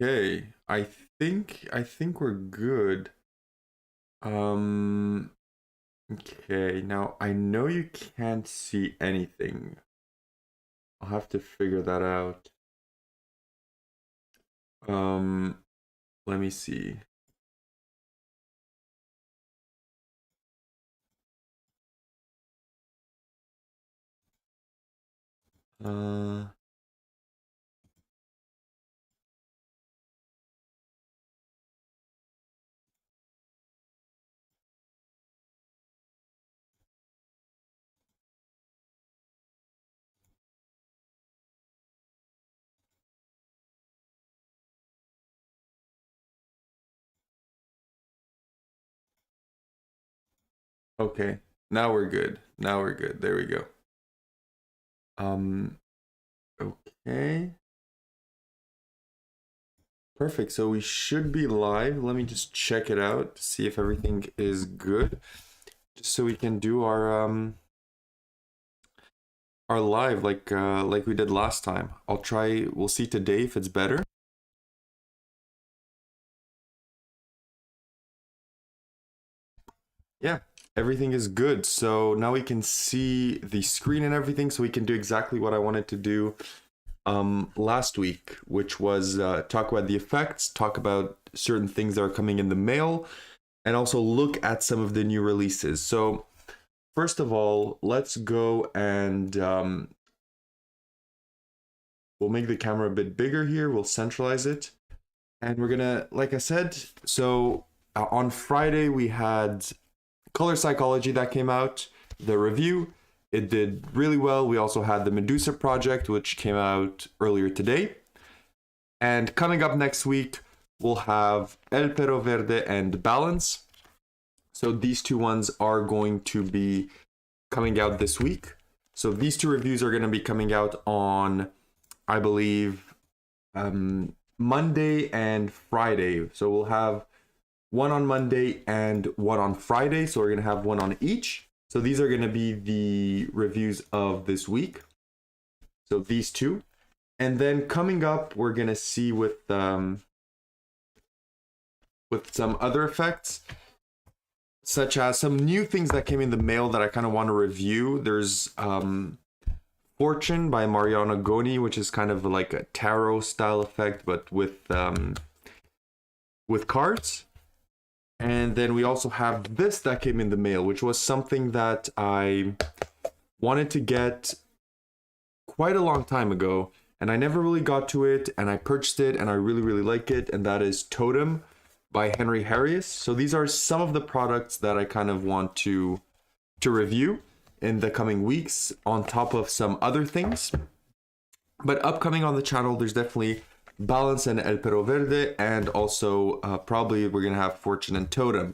Okay, I think we're good. Um, okay, now I know you can't see anything. I'll have to figure that out. Um, Let me see. Uh, okay, now we're good. Now we're good. There we go. Um, okay. Perfect. So we should be live. Let me just check it out to see if everything is good. Just so we can do our live like we did last time. We'll see today if it's better. Yeah, everything is good. So now we can see the screen and everything, so we can do exactly what I wanted to do last week, which was talk about the effects, talk about certain things that are coming in the mail, and also look at some of the new releases. So first of all, let's go and we'll make the camera a bit bigger here. We'll centralize it. And we're gonna, like I said, so on Friday we had Color Psychology that came out, the review. It did really well. We also had the Medusa project, which came out earlier today. And coming up next week, we'll have El Perro Verde and Balance. So these two ones are going to be coming out this week. So these two reviews are going to be coming out on, I believe, Monday and Friday. So we'll have one on Monday and one on Friday. So we're going to have one on each. So these are going to be the reviews of this week. So these two. And then coming up, we're going to see with some other effects, such as some new things that came in the mail that I kind of want to review. There's Fortune by Mariana Goni, which is kind of like a tarot style effect, but with cards. And then we also have this that came in the mail, which was something that I wanted to get quite a long time ago, and I never really got to it, and I purchased it, and I really, really like it, and that is Totem by Henry Harrius. So these are some of the products that I kind of want to review in the coming weeks, on top of some other things. But upcoming on the channel, there's definitely Balance and El Perro Verde, and also probably we're gonna have Fortune and Totem.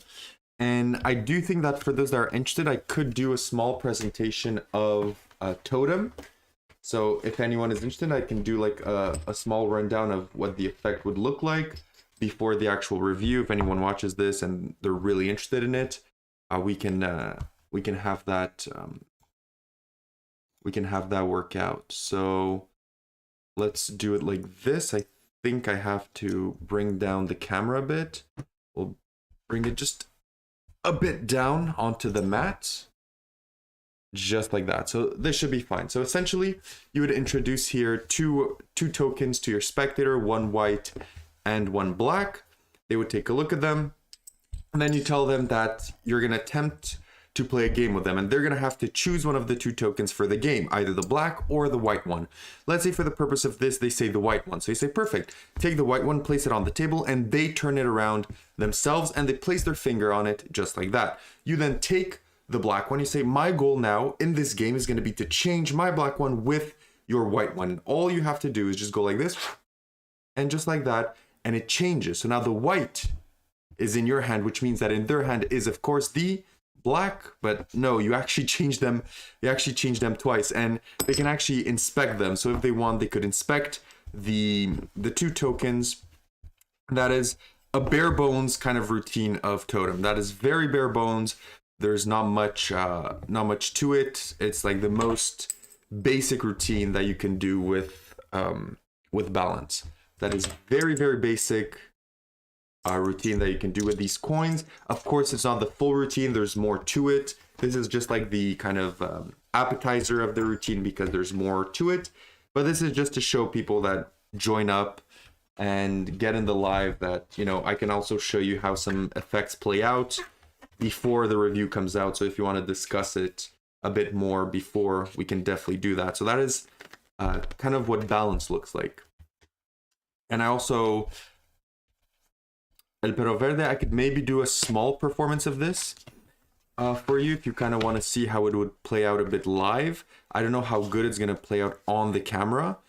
And I do think that for those that are interested, I could do a small presentation of Totem. So if anyone is interested, I can do like a small rundown of what the effect would look like before the actual review. If anyone watches this and they're really interested in it, we can have that work out. So let's do it like this. I think I have to bring down the camera a bit. We'll bring it just a bit down onto the mat, just like that. So this should be fine. So essentially, you would introduce here two tokens to your spectator, one white and one black. They would take a look at them, and then you tell them that you're going to attempt to play a game with them, and they're going to have to choose one of the two tokens for the game, either the black or the white one. Let's say for the purpose of this, they say the white one. So you say, perfect, take the white one, place it on the table, and they turn it around themselves, and they place their finger on it just like that. You then take the black one, you say, my goal now in this game is going to be to change my black one with your white one. And all you have to do is just go like this, and just like that, and it changes. So now the white is in your hand, which means that in their hand is, of course, the black, but no, you actually change them twice, and they can actually inspect them. So if they want, they could inspect the two tokens. That is a bare bones kind of routine of Totem. That is very bare bones. There's not much to it. It's like the most basic routine that you can do with Balance. that is very, very basic routine that you can do with these coins. Of course, it's not the full routine. There's more to it. This is just like the kind of appetizer of the routine because there's more to it. But this is just to show people that join up and get in the live that, you know, I can also show you how some effects play out before the review comes out. So if you want to discuss it a bit more before, we can definitely do that. So that is kind of what balance looks like. And I also, El Perro Verde, I could maybe do a small performance of this for you if you kind of want to see how it would play out a bit live. I don't know how good it's going to play out on the camera,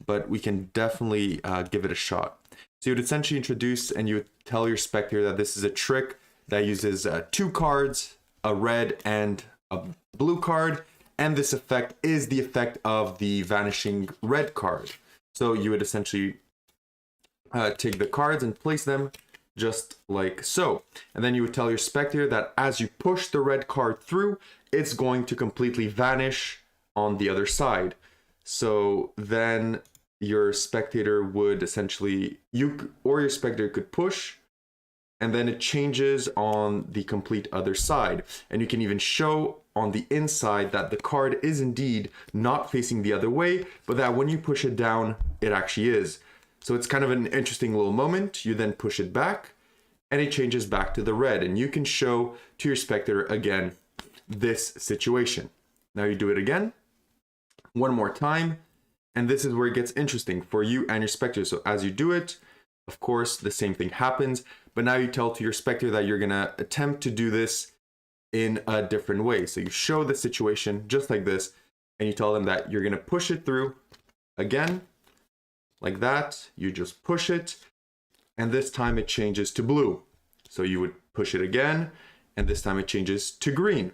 but we can definitely give it a shot. So you would essentially introduce and you would tell your spectator that this is a trick that uses 2 cards, a red and a blue card, and this effect is the effect of the vanishing red card. So you would essentially take the cards and place them just like so. And then you would tell your spectator that as you push the red card through, it's going to completely vanish on the other side. So then your spectator would essentially, your spectator could push, and then it changes on the complete other side. And you can even show on the inside that the card is indeed not facing the other way, but that when you push it down, it actually is. So it's kind of an interesting little moment. You then push it back and it changes back to the red, and you can show to your spectator again this situation. Now you do it again, one more time, and this is where it gets interesting for you and your spectator. So as you do it, of course, the same thing happens, but now you tell to your spectator that you're gonna attempt to do this in a different way. So you show the situation just like this, and you tell them that you're gonna push it through again, like that. You just push it, and this time it changes to blue. So you would push it again, and this time it changes to green.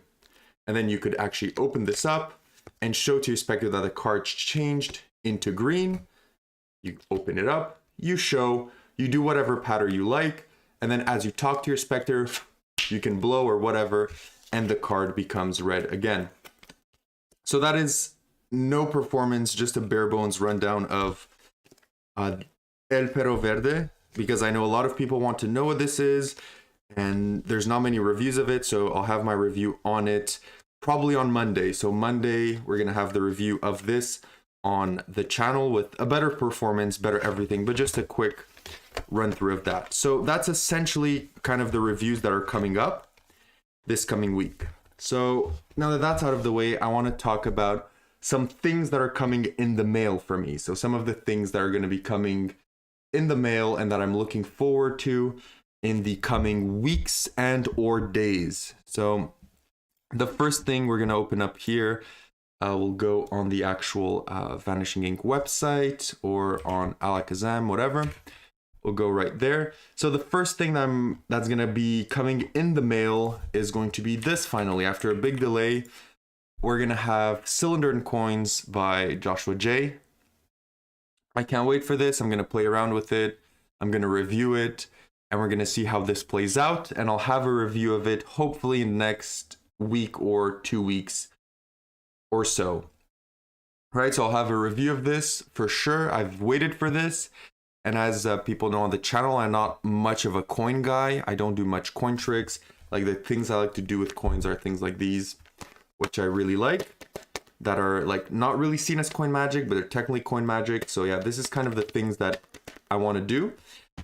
And then you could actually open this up and show to your spectator that the card changed into green. You open it up, you show, you do whatever pattern you like, and then as you talk to your spectator, you can blow or whatever, and the card becomes red again. So that is no performance, just a bare bones rundown of El Perro Verde, because I know a lot of people want to know what this is, and there's not many reviews of it, so I'll have my review on it probably on Monday. So Monday, we're going to have the review of this on the channel with a better performance, better everything, but just a quick run through of that. So that's essentially kind of the reviews that are coming up this coming week. So now that that's out of the way, I want to talk about some things that are coming in the mail for me. So some of the things that are going to be coming in the mail and that I'm looking forward to in the coming weeks and or days. So the first thing we're going to open up here, we'll go on the actual Vanishing Ink website or on Alakazam, whatever. We'll go right there. So the first thing that's going to be coming in the mail is going to be this finally. After a big delay, we're going to have Cylinder and Coins by Joshua J. I can't wait for this. I'm going to play around with it. I'm going to review it, and we're going to see how this plays out. And I'll have a review of it hopefully in the next week or 2 weeks or so. All right, so I'll have a review of this for sure. I've waited for this. And as people know on the channel, I'm not much of a coin guy. I don't do much coin tricks. Like the things I like to do with coins are things like these, which I really like, that are like not really seen as coin magic, but they're technically coin magic. So yeah, this is kind of the things that I want to do.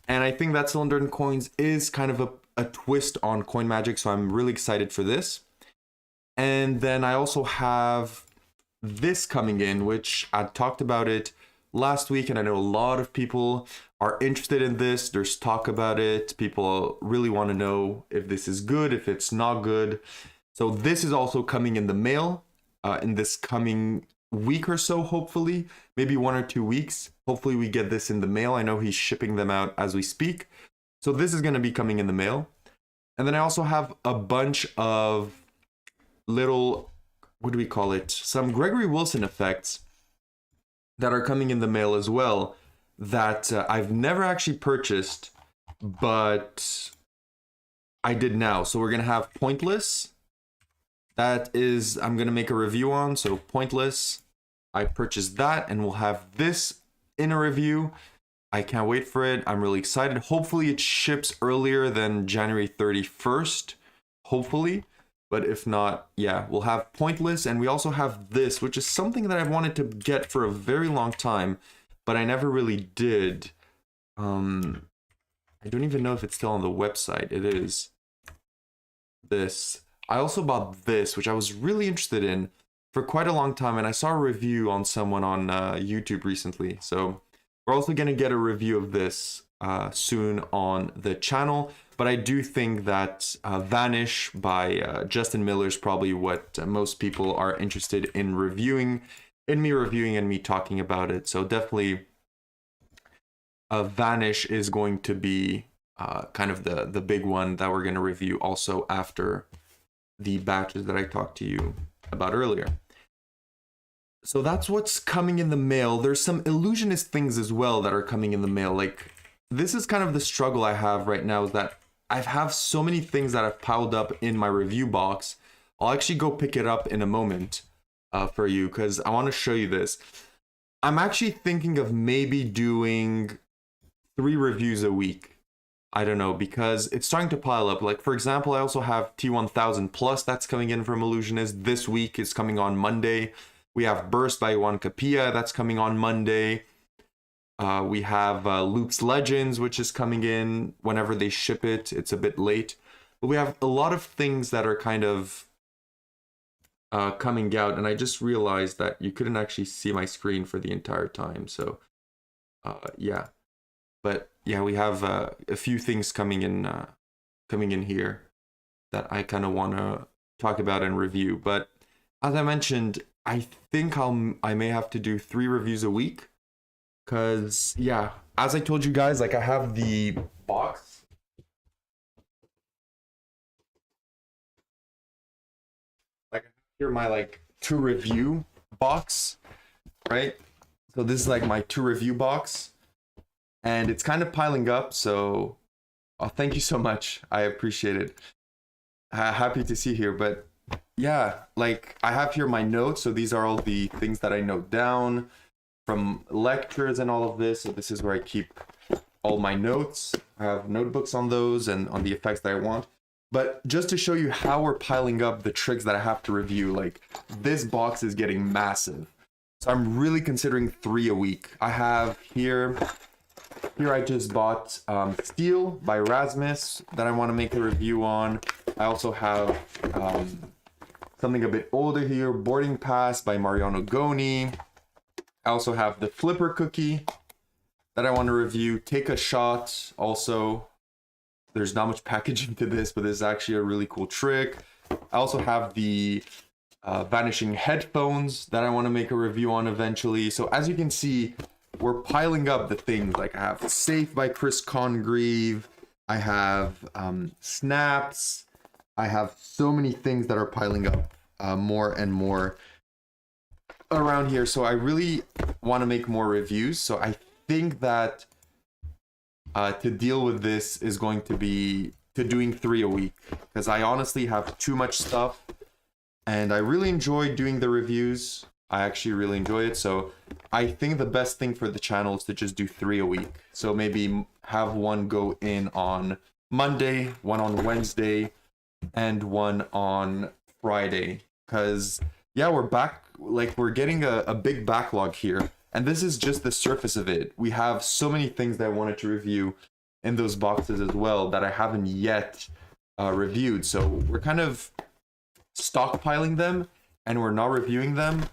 And I think that Cylinder and Coins is kind of a twist on coin magic. So I'm really excited for this. And then I also have this coming in, which I talked about it last week, and I know a lot of people are interested in this. There's talk about it. People really want to know if this is good, if it's not good. So this is also coming in the mail in this coming week or so, hopefully, maybe 1 or 2 weeks. Hopefully we get this in the mail. I know he's shipping them out as we speak. So this is going to be coming in the mail. And then I also have a bunch of little, what do we call it? Some Gregory Wilson effects that are coming in the mail as well that I've never actually purchased, but I did now. So we're going to have Pointless. That is, I'm going to make a review on. So Pointless, I purchased that, and we'll have this in a review. I can't wait for it. I'm really excited. Hopefully it ships earlier than January 31st. Hopefully. But if not, yeah, we'll have Pointless. And we also have this, which is something that I've wanted to get for a very long time, but I never really did. I don't even know if it's still on the website. It is. This. I also bought this, which I was really interested in for quite a long time, and I saw a review on someone on YouTube recently. So we're also going to get a review of this soon on the channel. But I do think that Vanish by Justin Miller is probably what most people are interested in reviewing, and me talking about it. So definitely Vanish is going to be kind of the big one that we're going to review also after the batches that I talked to you about earlier. So that's what's coming in the mail. There's some illusionist things as well that are coming in the mail. Like, this is kind of the struggle I have right now, is that I have so many things that have piled up in my review box. I'll actually go pick it up in a moment for you, because I want to show you this. I'm actually thinking of maybe doing 3 reviews a week. I don't know, because it's starting to pile up. Like, for example, I also have T1000 Plus that's coming in from Illusionist. This week is coming on Monday. We have Burst by Juan Capilla that's coming on Monday. We have Luke's Legends, which is coming in whenever they ship it. It's a bit late. But we have a lot of things that are kind of coming out. And I just realized that you couldn't actually see my screen for the entire time. So, yeah. But yeah, we have a few things coming in here that I kind of want to talk about and review. But as I mentioned, I think I may have to do 3 reviews a week, because yeah, as I told you guys, like, I have the box. Like, here my like 2 review box, right? So this is like my 2 review box. And it's kind of piling up, so thank you so much. I appreciate it. Happy to see here, but yeah, like, I have here my notes. So these are all the things that I note down from lectures and all of this. So this is where I keep all my notes. I have notebooks on those and on the effects that I want. But just to show you how we're piling up the tricks that I have to review, like, this box is getting massive. So I'm really considering 3 a week. I have here I just bought Steel by Rasmus that I want to make a review on. I also have something a bit older here, Boarding Pass by Mariano Goni. I also have the Flipper Cookie that I want to review. Take a Shot also. There's not much packaging to this, but this is actually a really cool trick. I also have the Vanishing Headphones that I want to make a review on eventually. So as you can see, we're piling up the things. Like, I have Safe by Chris Congreve. I have Snaps. I have so many things that are piling up more and more around here. So I really want to make more reviews. So I think that to deal with this is going to be to doing 3 a week, because I honestly have too much stuff and I really enjoy doing the reviews. I actually really enjoy it. So I think the best thing for the channel is to just do 3 a week. So maybe have one go in on Monday, one on Wednesday, and one on Friday. Because yeah, we're back, like, we're getting a big backlog here. And this is just the surface of it. We have so many things that I wanted to review in those boxes as well that I haven't yet reviewed. So we're kind of stockpiling them and we're not reviewing them.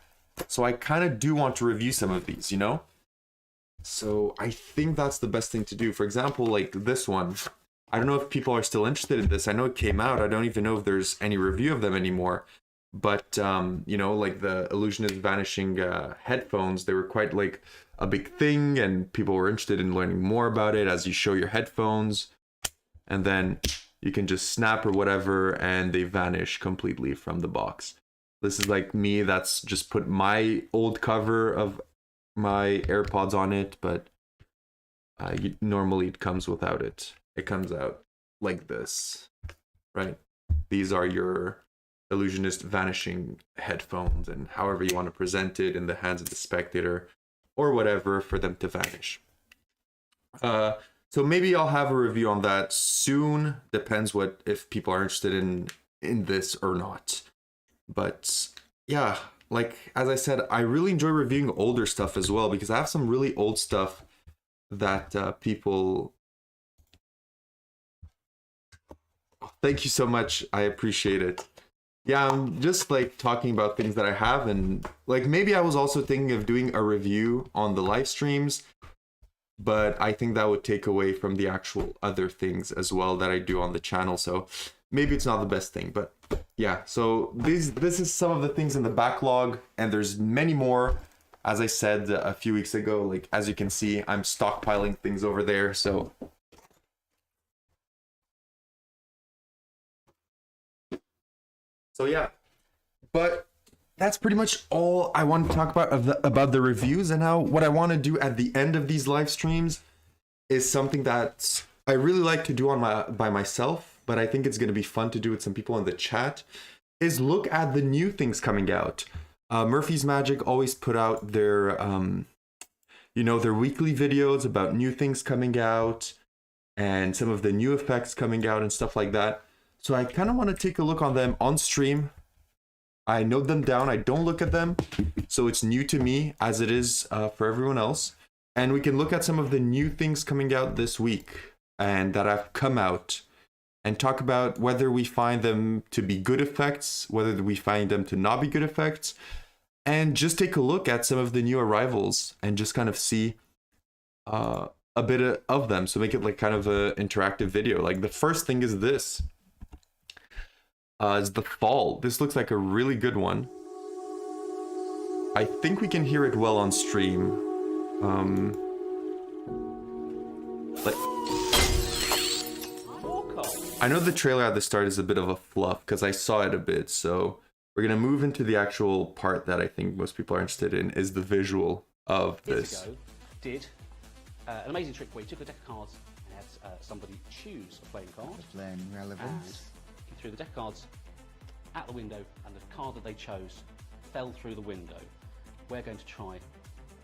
So I kind of do want to review some of these, you know? So I think that's the best thing to do. For example, like this one. I don't know if people are still interested in this. I know it came out. I don't even know if there's any review of them anymore. But, you know, like the Illusionist Vanishing headphones, they were quite like a big thing and people were interested in learning more about it as you show your headphones. And then you can just snap or whatever and they vanish completely from the box. This is like me that's just put my old cover of my AirPods on it, but normally it comes without it. It comes out like this, right? These are your Illusionist Vanishing headphones, and however you want to present it in the hands of the spectator or whatever for them to vanish. So maybe I'll have a review on that soon. Depends what if people are interested in this or not. But yeah, like as I said, I really enjoy reviewing older stuff as well because I have some really old stuff that people. Thank you so much. I appreciate it. Yeah, I'm just like talking about things that I have, and like maybe I was also thinking of doing a review on the live streams, but I think that would take away from the actual other things as well that I do on the channel. So maybe it's not the best thing, but yeah. So this is some of the things in the backlog, and there's many more. As I said a few weeks ago, like as you can see, I'm stockpiling things over there. So yeah, but that's pretty much all I want to talk about the reviews. And now what I want to do at the end of these live streams is something that I really like to do by myself, but I think it's going to be fun to do with some people in the chat, is look at the new things coming out. Murphy's Magic always put out their their weekly videos about new things coming out and some of the new effects coming out and stuff like that. So I kind of want to take a look on them on stream. I note them down. I don't look at them. So it's new to me as it is for everyone else. And we can look at some of the new things coming out this week and that have come out and talk about whether we find them to be good effects, whether we find them to not be good effects, and just take a look at some of the new arrivals and just kind of see a bit of them. So make it like kind of an interactive video. Like the first thing is this. Is the Fall. This looks like a really good one. I think we can hear it well on stream. Like, I know the trailer at the start is a bit of a fluff because I saw it a bit, so we're gonna move into the actual part that I think most people are interested in, is the visual of this. Years ago, did an amazing trick where he took a deck of cards and had somebody choose a playing card. Playing relevance. He threw the deck of cards at the window, and the card that they chose fell through the window. We're going to try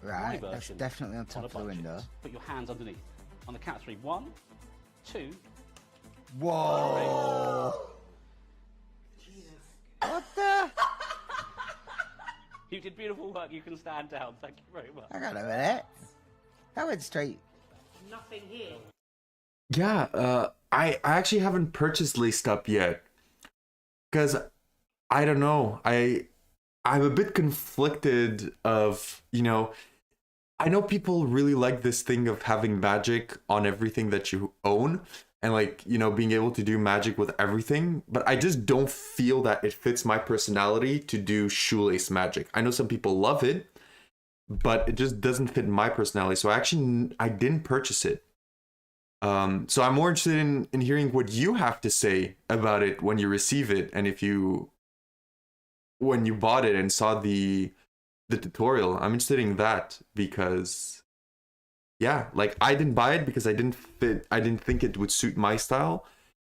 Right, my that's version definitely on top a of the budget. window. Put your hands underneath. On the count of 3, 1, 2. Whoa! What the? You did beautiful work. You can stand down. Thank you very much. Hang on a minute. That went straight. Nothing here. Yeah, I actually haven't purchased Laced Up yet because I don't know. I'm a bit conflicted of, I know people really like this thing of having magic on everything that you own and like, being able to do magic with everything, but I just don't feel that it fits my personality to do shoelace magic. I know some people love it, but it just doesn't fit my personality. So I didn't purchase it. So I'm more interested in hearing what you have to say about it when you receive it, and when you bought it and saw the tutorial. I'm interested in that because yeah, like I didn't buy it because I didn't think it would suit my style.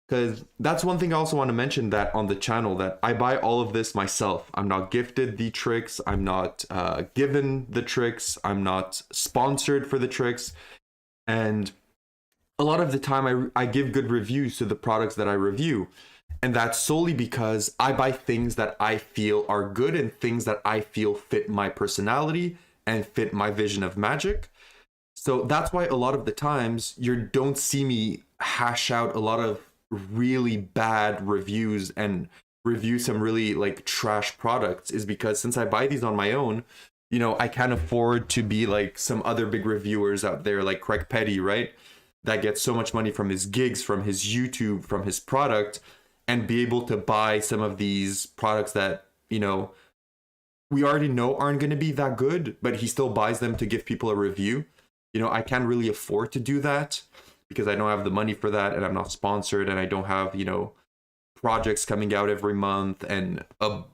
Because that's one thing I also want to mention, that on the channel, that I buy all of this myself. I'm not gifted the tricks. I'm not given the tricks. I'm not sponsored for the tricks. And a lot of the time I give good reviews to the products that I review. And that's solely because I buy things that I feel are good and things that I feel fit my personality and fit my vision of magic. So that's why a lot of the times you don't see me hash out a lot of really bad reviews and review some really like trash products, is because since I buy these on my own, I can't afford to be like some other big reviewers out there like Craig Petty, right? That gets so much money from his gigs, from his YouTube, from his product, and be able to buy some of these products that, we already know aren't going to be that good, but he still buys them to give people a review. I can't really afford to do that because I don't have the money for that, and I'm not sponsored, and I don't have, projects coming out every month and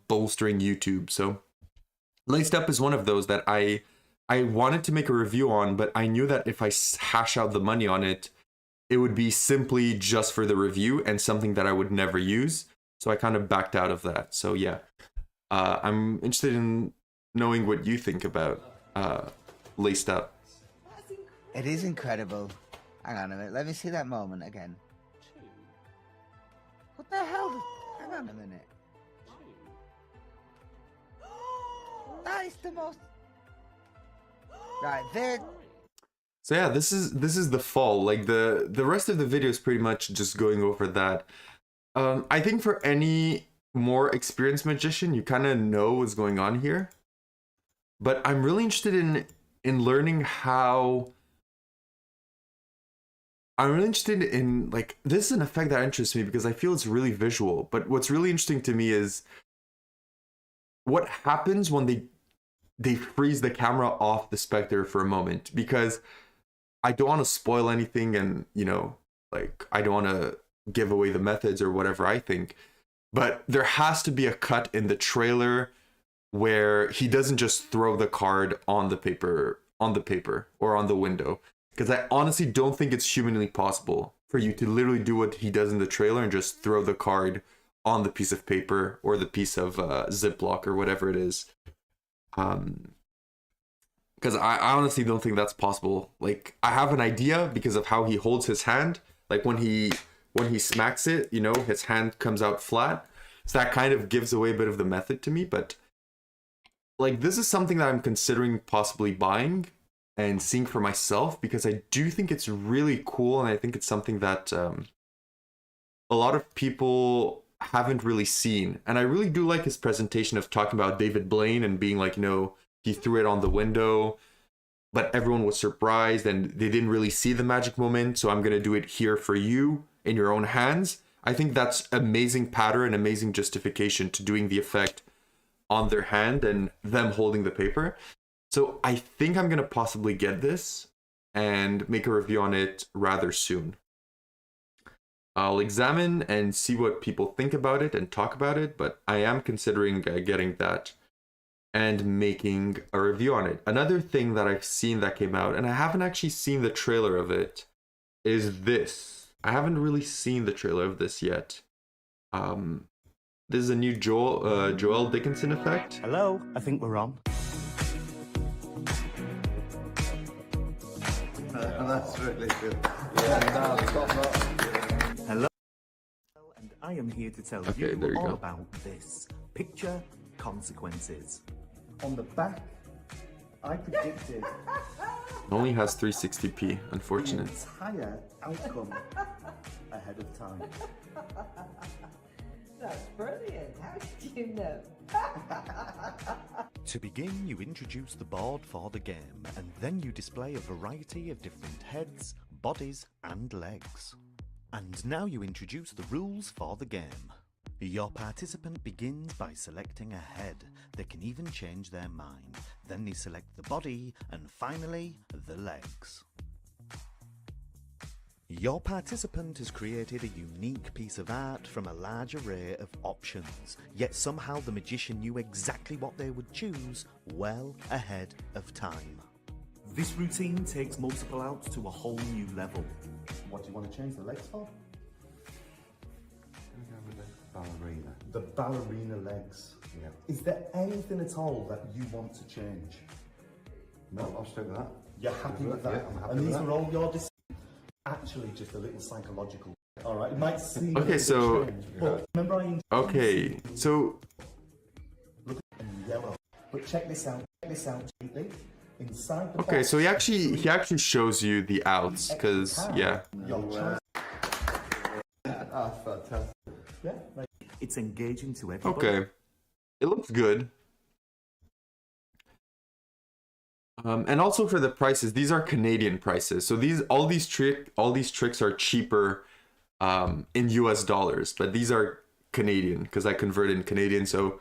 bolstering YouTube. So Laced Up is one of those that I wanted to make a review on, but I knew that if I hash out the money on it, it would be simply just for the review and something that I would never use. So I kind of backed out of that. So yeah, I'm interested in knowing what you think about Laced Up. It is incredible. Hang on a minute. Let me see that moment again. 2, What the hell? Hang on a minute. 2, That is the most. Right, there. 3. So yeah, this is the fall. Like the rest of the video is pretty much just going over that. I think for any more experienced magician, you kind of know what's going on here. But I'm really interested in learning how. I'm really interested in, like, this is an effect that interests me because I feel it's really visual. But what's really interesting to me is what happens when they freeze the camera off the Spectre for a moment, because I don't want to spoil anything, and like, I don't want to give away the methods or whatever I think, but there has to be a cut in the trailer where he doesn't just throw the card on the paper or on the window, because I honestly don't think it's humanly possible for you to literally do what he does in the trailer and just throw the card on the piece of paper or the piece of Ziploc or whatever it is. Because I honestly don't think that's possible. Like, I have an idea because of how he holds his hand. Like when he smacks it, his hand comes out flat. So that kind of gives away a bit of the method to me. But like, this is something that I'm considering possibly buying and seeing for myself, because I do think it's really cool, and I think it's something that a lot of people haven't really seen. And I really do like his presentation of talking about David Blaine and being like, he threw it on the window, but everyone was surprised and they didn't really see the magic moment, so I'm going to do it here for you in your own hands. I think that's amazing pattern, amazing justification to doing the effect on their hand and them holding the paper. So I think I'm going to possibly get this and make a review on it rather soon. I'll examine and see what people think about it and talk about it, but I am considering getting that and making a review on it. Another thing that I've seen that came out, and I haven't actually seen the trailer of it, is this. I haven't really seen the trailer of this yet. This is a new Joel Dickinson effect. Hello, I think we're on. That's really good. Hello, and I am here to tell Okay, there you you all go. about this. Picture consequences. On the back, I predicted It only has 360p, the unfortunate. entire outcome ahead of time. That's brilliant. How did you know? To begin, you introduce the board for the game, and then you display a variety of different heads, bodies, and legs. And now you introduce the rules for the game. Your participant begins by selecting a head. They can even change their mind. Then they select the body, and finally, the legs. Your participant has created a unique piece of art from a large array of options, yet somehow the magician knew exactly what they would choose well ahead of time. This routine takes multiple outs to a whole new level. What do you want to change the legs for? Ballerina. The ballerina legs. Yeah. Is there anything at all that you want to change? No, I'll stick with that. You're happy with that? Yeah, I'm happy and with these that. are all your decisions. Actually, just a little psychological. All right, it might seem Okay, a bit so- strange, but remember Okay, so look in yellow. But check this out. Check this out, gently. Inside the okay, box, so he actually shows you the outs, because yeah. your choice. Ah, fantastic. Yeah, like It's engaging to everybody. Okay, it looks good. And also for the prices, these are Canadian prices. So all these tricks are cheaper in US dollars, but these are Canadian because I converted in Canadian. So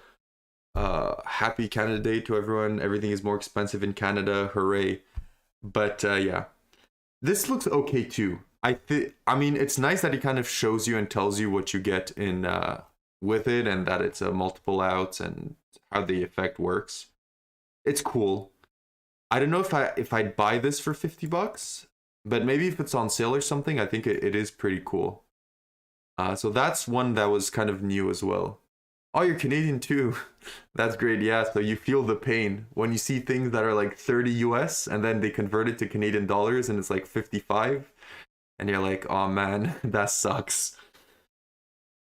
happy Canada Day to everyone. Everything is more expensive in Canada. Hooray. But yeah, this looks okay too. I mean, it's nice that he kind of shows you and tells you what you get in with it, and that it's multiple outs and how the effect works. It's cool. I don't know if I'd buy this for $50, but maybe if it's on sale or something, I think it is pretty cool. So that's one that was kind of new as well. Oh, you're Canadian too. That's great. Yeah, so you feel the pain when you see things that are like 30 US and then they convert it to Canadian dollars and it's like 55. and you're like, oh man, that sucks.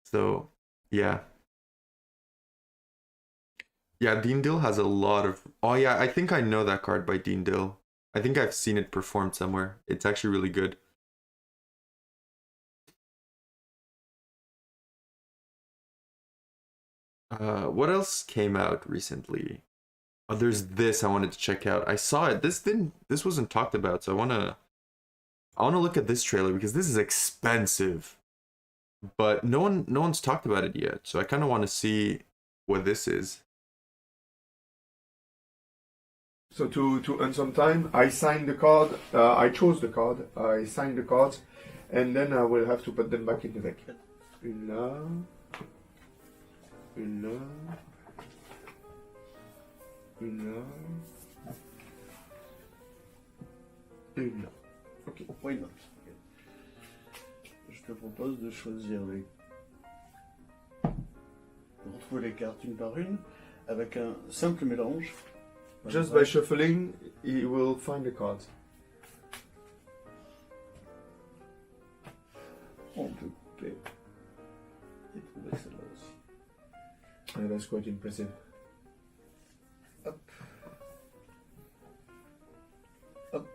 So yeah. Yeah, Dean Dill has a lot of... Oh yeah, I think I know that card by Dean Dill. I think I've seen it performed somewhere. It's actually really good. What else came out recently? Oh, there's this I wanted to check out. I saw it. This wasn't talked about, so I wanna look at this trailer because this is expensive. But no one's talked about it yet, so I kind of want to see what this is. So to earn some time, I signed the card. I chose the card. I signed the cards, and then I will have to put them back in the deck. Une là, une là, une là, une là. Ok, why not? Je te propose de choisir de retrouver les cartes une par une avec un simple mélange. Just by shuffling, he will find the cards. On peut couper et trouver celle-là aussi. And that's quite impressive. Hop. Hop.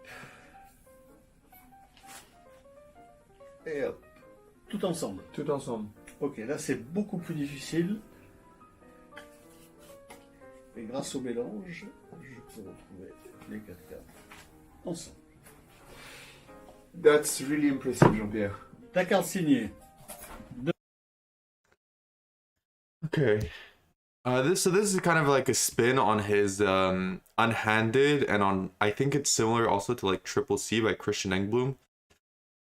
Et hop. Tout ensemble. Tout ensemble. Ok, là c'est beaucoup plus difficile. Et grâce au mélange, je peux retrouver les 4 cartes ensemble. That's really impressive, Jean-Pierre. Ta carte signée. Okay. This is kind of like a spin on his Unhanded, and on, I think it's similar also to like Triple C by Christian Engbloom.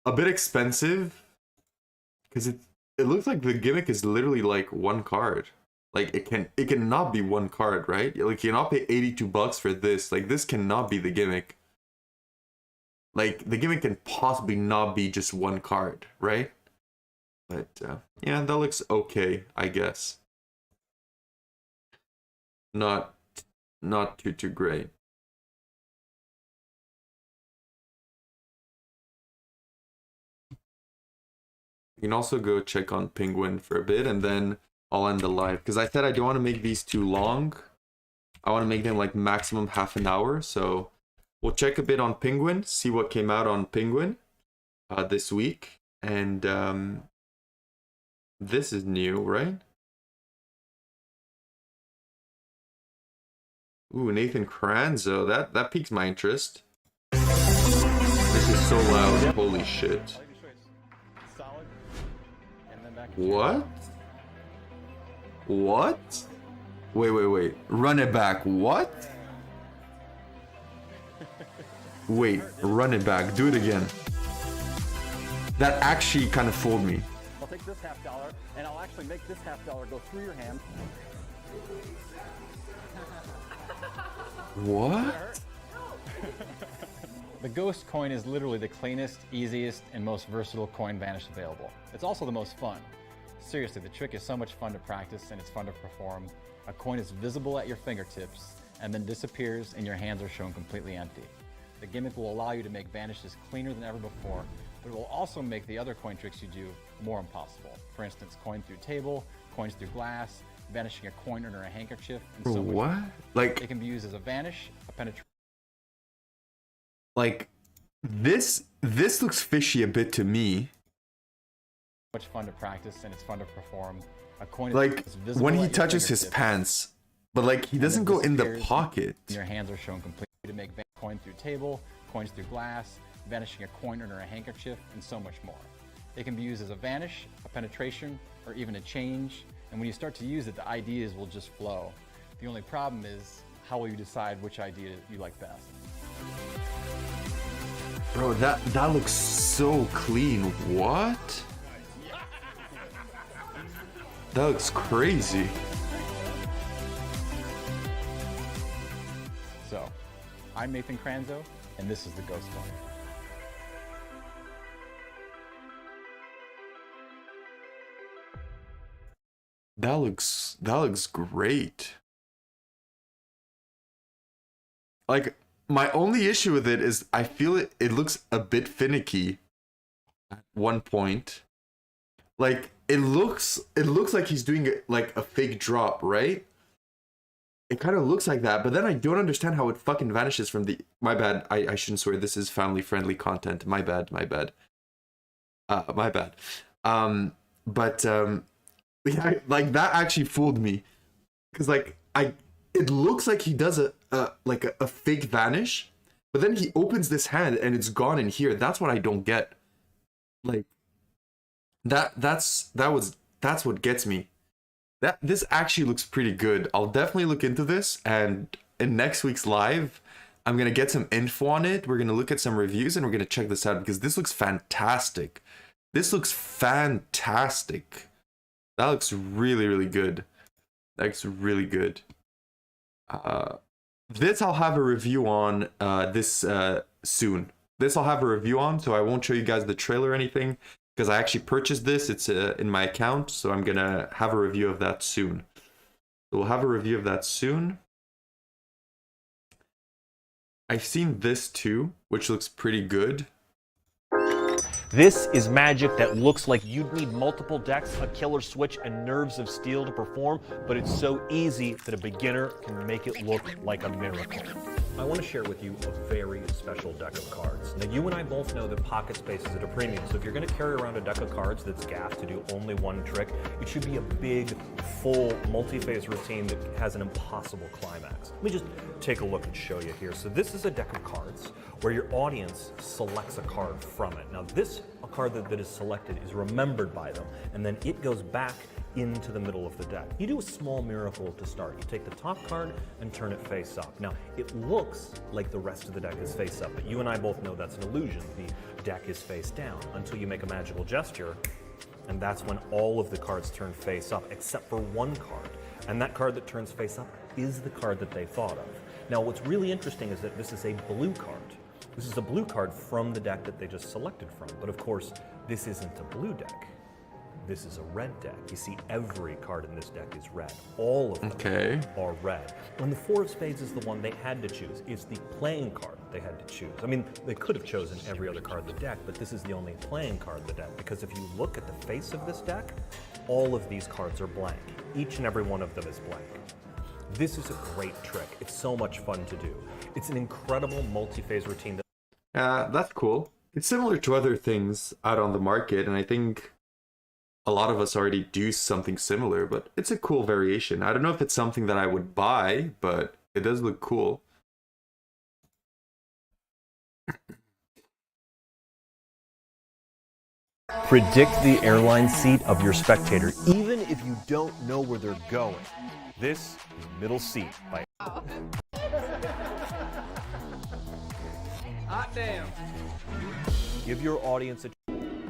A bit expensive because it looks like the gimmick is literally like one card. Like it cannot be one card, right? Like you cannot pay $82 for this. Like this cannot be the gimmick. Like the gimmick can possibly not be just one card, right? But yeah, that looks okay, I guess. Not too great. You can also go check on Penguin for a bit, and then I'll end the live, because I said I don't want to make these too long. I want to make them like maximum half an hour, so we'll check a bit on Penguin, see what came out on Penguin this week, and this is new, right? Ooh, Nathan Kranzo, that piques my interest. This is so loud, holy shit. What? What? Wait. Run it back. What? Wait, run it back. Do it again. That actually kind of fooled me. I'll take this $50 and I'll actually make this $50 go through your hand. What? The Ghost coin is literally the cleanest, easiest, and most versatile coin vanish available. It's also the most fun. Seriously, the trick is so much fun to practice and it's fun to perform. A coin is visible at your fingertips and then disappears and your hands are shown completely empty. The gimmick will allow you to make vanishes cleaner than ever before, but it will also make the other coin tricks you do more impossible. For instance, coin through table, coins through glass, vanishing a coin under a handkerchief, and so much What? more. Like, It can be used as a vanish, a penetration. like this looks fishy a bit to me. Much fun to practice and it's fun to perform. A coin Like is visible when he at your touches his fingertips, pants, but like he and doesn't then go in the disappears, pocket. and your hands are shown completely to make coin through table, coins through glass, vanishing a coin under a handkerchief, and so much more. It can be used as a vanish, a penetration, or even a change. And when you start to use it, the ideas will just flow. The only problem is, how will you decide which idea you like best? Bro, that looks so clean. What? That looks crazy. So, I'm Nathan Kranzo, and this is the Ghost Coin. That looks great. Like my only issue with it is I feel it looks a bit finicky. at one point. Like it looks like he's doing like a fake drop, right? It kind of looks like that, but then I don't understand how it fucking vanishes from the... My bad, I shouldn't swear. This is family-friendly content. My bad. My bad. Yeah, like that actually fooled me. Because like, it looks like he does a fake vanish, but then he opens this hand and it's gone in here. That's what I don't get. Like, that's what gets me. This actually looks pretty good. I'll definitely look into this, and in next week's live, I'm gonna get some info on it. We're gonna look at some reviews and we're gonna check this out because this looks fantastic. This looks fantastic. That looks really, really good. That looks really good. This I'll have a review on soon. This I'll have a review on, so I won't show you guys the trailer or anything, because I actually purchased this. It's in my account, so I'm gonna have a review of that soon. So we'll have a review of that soon. I've seen this too, which looks pretty good. This is Magic that looks like you'd need multiple decks, a killer switch, and nerves of steel to perform, but it's so easy that a beginner can make it look like a miracle. I want to share with you a very special deck of cards. Now, you and I both know that pocket space is at a premium, so if you're going to carry around a deck of cards that's gaffed to do only one trick, it should be a big, full, multi-phase routine that has an impossible climax. Let me just take a look and show you here. So this is a deck of cards where your audience selects a card from it. Now, a card that is selected is remembered by them, and then it goes back into the middle of the deck. You do a small miracle to start. You take the top card and turn it face up. Now, it looks like the rest of the deck is face up, but you and I both know that's an illusion. The deck is face down until you make a magical gesture, and that's when all of the cards turn face up, except for one card. And that card that turns face up is the card that they thought of. Now, what's really interesting is that this is a blue card. This is a blue card from the deck that they just selected from. But of course, this isn't a blue deck. This is a red deck. You see, every card in this deck is red. All of them are red. When the Four of Spades is the one they had to choose. It's the playing card they had to choose. I mean, they could have chosen every other card in the deck, but this is the only playing card in the deck. Because if you look at the face of this deck, all of these cards are blank. Each and every one of them is blank. This is a great trick. It's so much fun to do. It's an incredible multi-phase routine. That's cool. It's similar to other things out on the market, and I think a lot of us already do something similar, but it's a cool variation. I don't know if it's something that I would buy, but it does look cool. Predict the airline seat of your spectator, even if you don't know where they're going. This is Middle Seat by... Hot damn. Give your audience a...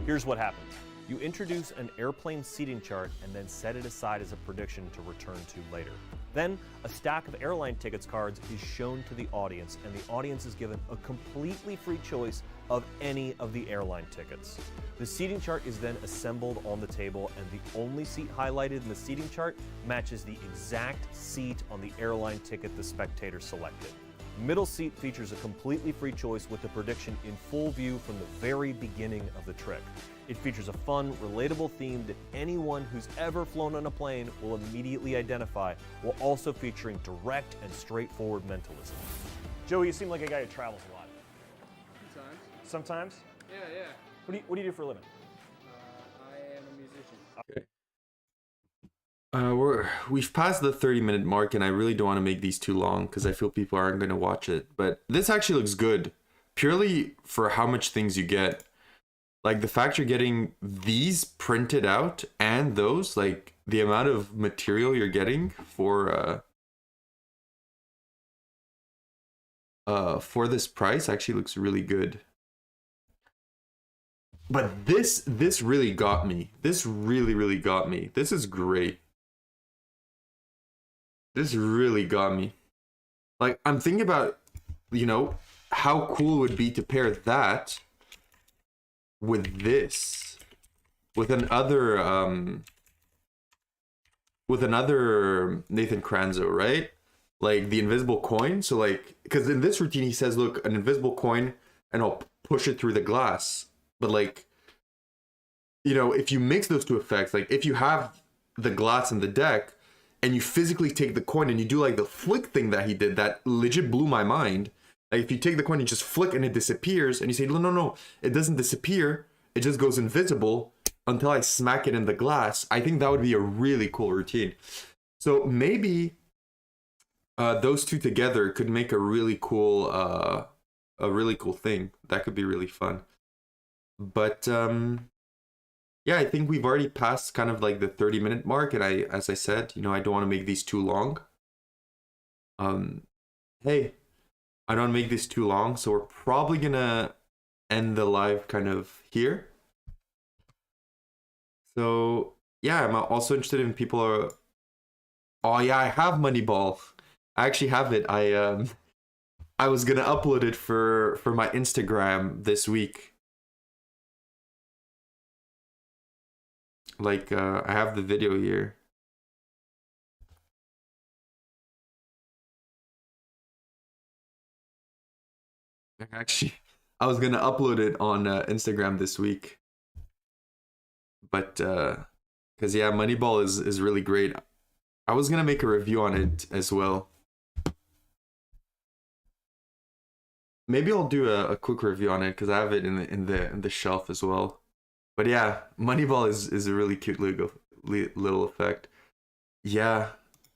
Here's what happens. You introduce an airplane seating chart and then set it aside as a prediction to return to later. Then, a stack of airline tickets cards is shown to the audience, and the audience is given a completely free choice of any of the airline tickets. The seating chart is then assembled on the table, and the only seat highlighted in the seating chart matches the exact seat on the airline ticket the spectator selected. Middle Seat features a completely free choice with the prediction in full view from the very beginning of the trick. It features a fun, relatable theme that anyone who's ever flown on a plane will immediately identify, while also featuring direct and straightforward mentalism. Joey, you seem like a guy who travels a lot. Sometimes. Sometimes? Yeah. What do you do for a living? I am a musician. We've passed the 30-minute mark, and I really don't want to make these too long because I feel people aren't going to watch it. But this actually looks good, purely for how much things you get. Like the fact you're getting these printed out and those, like the amount of material you're getting for this price actually looks really good. But this really got me. This really got me. This is great. This really got me. Like, I'm thinking about, you know, how cool it would be to pair that with this, with another Nathan Kranzo, right? Like the invisible coin. So like, because in this routine he says, look, an invisible coin, and I'll push it through the glass. But like, if you mix those two effects, like if you have the glass and the deck and you physically take the coin and you do like the flick thing that he did, that legit blew my mind. Like if you take the coin, you just flick and it disappears, and you say, no, it doesn't disappear. It just goes invisible until I smack it in the glass. I think that would be a really cool routine. So maybe those two together could make a really cool thing. That could be really fun. But yeah, I think we've already passed kind of like the 30-minute mark, and as I said, I don't want to make these too long. Hey, I don't want to make this too long, so we're probably gonna end the live kind of here. So yeah, I'm also interested in people are. Oh yeah, I have Moneyball. I actually have it. I was gonna upload it for my Instagram this week. Like I have the video here. Actually, I was gonna upload it on Instagram this week, but because yeah, Moneyball is really great. I was gonna make a review on it as well. Maybe I'll do a quick review on it because I have it in the shelf as well. But yeah, Moneyball is a really cute little effect. Yeah,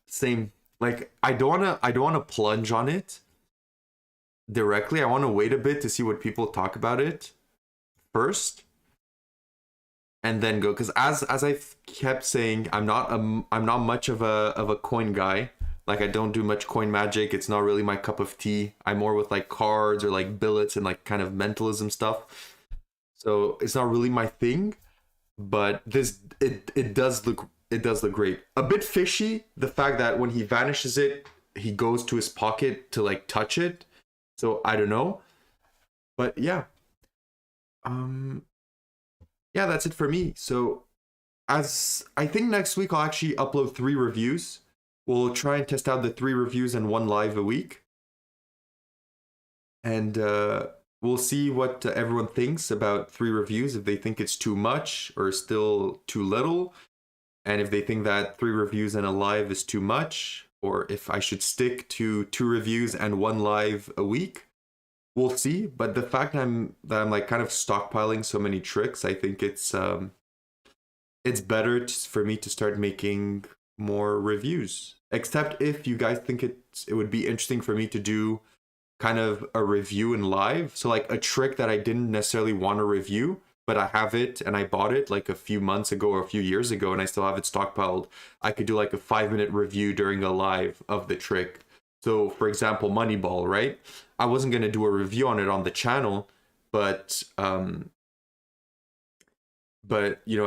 same. Like I don't wanna plunge on it directly. I want to wait a bit to see what people talk about it first, and then go. Because as I've kept saying, I'm not much of a coin guy. Like I don't do much coin magic. It's not really my cup of tea. I'm more with like cards or like billets and like kind of mentalism stuff. So it's not really my thing. But it does look great. A bit fishy, the fact that when he vanishes it, he goes to his pocket to like touch it. So I don't know, but yeah, yeah, that's it for me. So as I think next week I'll actually upload 3 reviews. We'll try and test out the 3 reviews and 1 live a week, and we'll see what everyone thinks about 3 reviews. If they think it's too much or still too little, and if they think that 3 reviews and a live is too much, or if I should stick to 2 reviews and 1 live a week. We'll see. But the fact that I'm like kind of stockpiling so many tricks, I think it's better for me to start making more reviews. Except if you guys think it would be interesting for me to do kind of a review in live. So like a trick that I didn't necessarily want to review, but I have it and I bought it like a few months ago or a few years ago and I still have it stockpiled. I could do like a 5-minute review during a live of the trick. So for example, Moneyball, right? I wasn't going to do a review on it on the channel, but I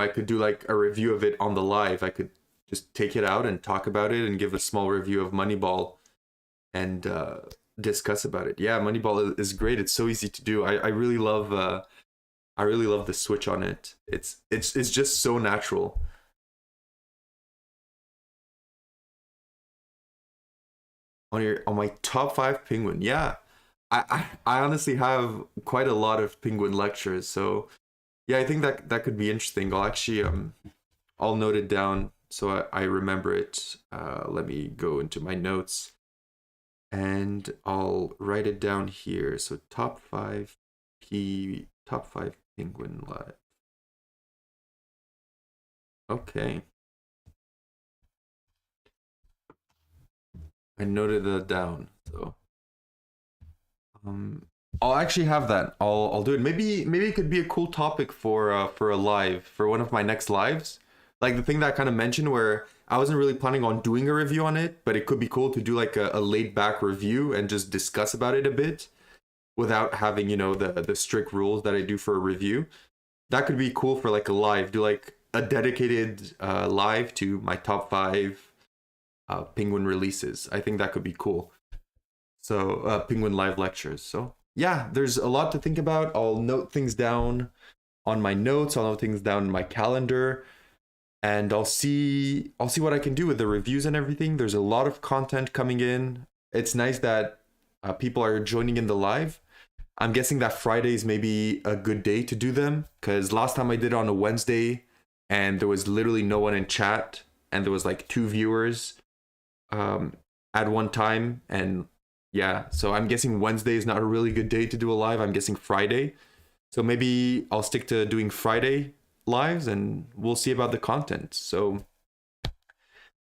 could do like a review of it on the live. I could just take it out and talk about it and give a small review of Moneyball and discuss about it. Yeah, Moneyball is great. It's so easy to do. I really love the switch on it. It's just so natural. On my top 5 penguin, yeah. I honestly have quite a lot of penguin lectures, so yeah, I think that could be interesting. I'll actually I'll note it down so I remember it. Let me go into my notes and I'll write it down here. So top 5 penguin live. Okay. I noted that down, so I'll actually have that. I'll do it. Maybe it could be a cool topic for a live, for one of my next lives. Like the thing that I kind of mentioned where I wasn't really planning on doing a review on it, but it could be cool to do like a laid back review and just discuss about it a bit without having, the strict rules that I do for a review. That could be cool for like a live, do like a dedicated live to my top 5 penguin releases. I think that could be cool. So penguin live lectures. So yeah, there's a lot to think about. I'll note things down on my notes. I'll note things down in my calendar, and I'll see what I can do with the reviews and everything. There's a lot of content coming in. It's nice that people are joining in the live. I'm guessing that Friday is maybe a good day to do them, because last time I did it on a Wednesday and there was literally no one in chat and there was like 2 viewers at one time. And yeah, so I'm guessing Wednesday is not a really good day to do a live. I'm guessing Friday. So maybe I'll stick to doing Friday lives and we'll see about the content. So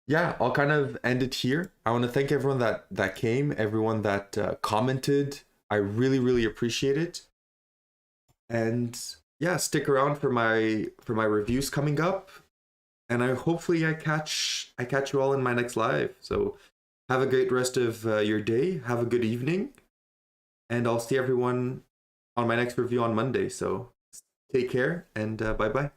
yeah, I'll kind of end it here. I want to thank everyone that came, everyone that commented. I really, really appreciate it. And yeah, stick around for my reviews coming up. And hopefully I catch you all in my next live. So have a great rest of your day. Have a good evening. And I'll see everyone on my next review on Monday. So take care and bye-bye.